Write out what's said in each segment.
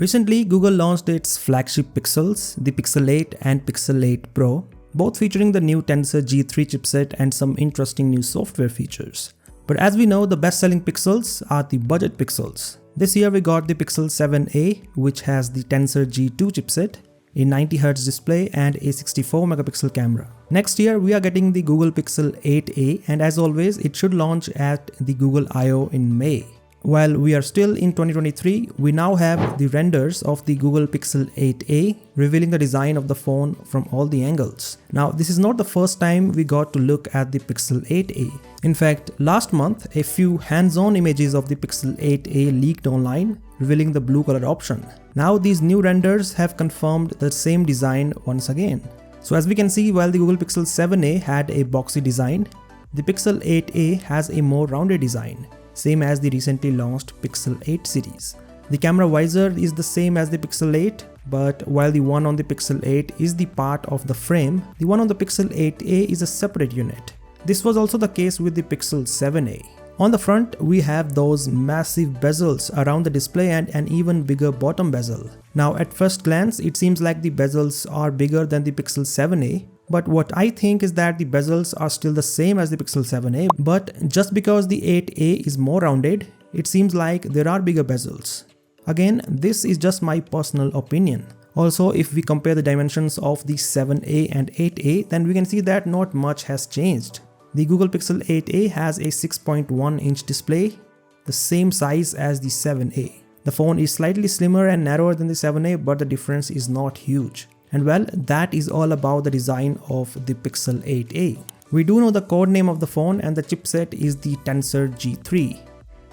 Recently, Google launched its flagship Pixels, the Pixel 8 and Pixel 8 Pro, both featuring the new Tensor G2 chipset and some interesting new software features. But as we know, the best-selling Pixels are the budget Pixels. This year we got the Pixel 7a, which has the Tensor G2 chipset, a 90Hz display and a 64-megapixel camera. Next year we are getting the Google Pixel 8a, and as always it should launch at the Google I/O in May. While we are still in 2023, we now have the renders of the Google Pixel 8a revealing the design of the phone from all the angles. Now this is not the first time we got to look at the Pixel 8a. In fact, last month a few hands-on images of the Pixel 8a leaked online, revealing the blue color option. Now these new renders have confirmed the same design once again. So as we can see, while the Google Pixel 7a had a boxy design, the Pixel 8a has a more rounded design, same as the recently launched Pixel 8 series. The camera visor is the same as the Pixel 8, but while the one on the Pixel 8 is the part of the frame, the one on the Pixel 8a is a separate unit. This was also the case with the Pixel 7a. On the front, we have those massive bezels around the display and an even bigger bottom bezel. Now at first glance, it seems like the bezels are bigger than the Pixel 7a, but what I think is that the bezels are still the same as the Pixel 7a, but just because the 8a is more rounded, it seems like there are bigger bezels. Again, this is just my personal opinion. Also, if we compare the dimensions of the 7a and 8a, then we can see that not much has changed. The Google Pixel 8a has a 6.1-inch display, the same size as the 7a. The phone is slightly slimmer and narrower than the 7a, but the difference is not huge. And well, that is all about the design of the Pixel 8a. We do know the code name of the phone, and the chipset is the Tensor G2.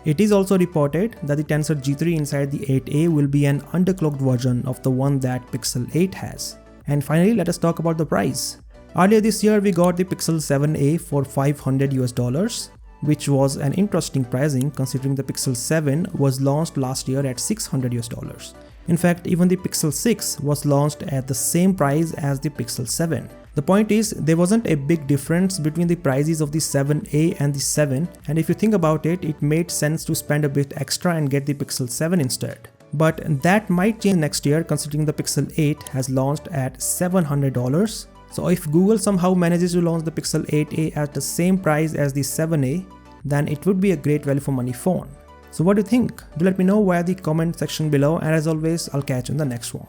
It is also reported that the Tensor G2 inside the 8a will be an underclocked version of the one that Pixel 8 has. And finally, let us talk about the price. Earlier this year we got the Pixel 7a for $500, which was an interesting pricing considering the Pixel 7 was launched last year at $600. In fact, even the Pixel 6 was launched at the same price as the Pixel 7. The point is, there wasn't a big difference between the prices of the 7a and the 7, and if you think about it, it made sense to spend a bit extra and get the Pixel 7 instead. But that might change next year considering the Pixel 8 has launched at $700. So if Google somehow manages to launch the Pixel 8a at the same price as the 7a, then it would be a great value for money phone. So what do you think? Do let me know via the comment section below, and as always, I'll catch you in the next one.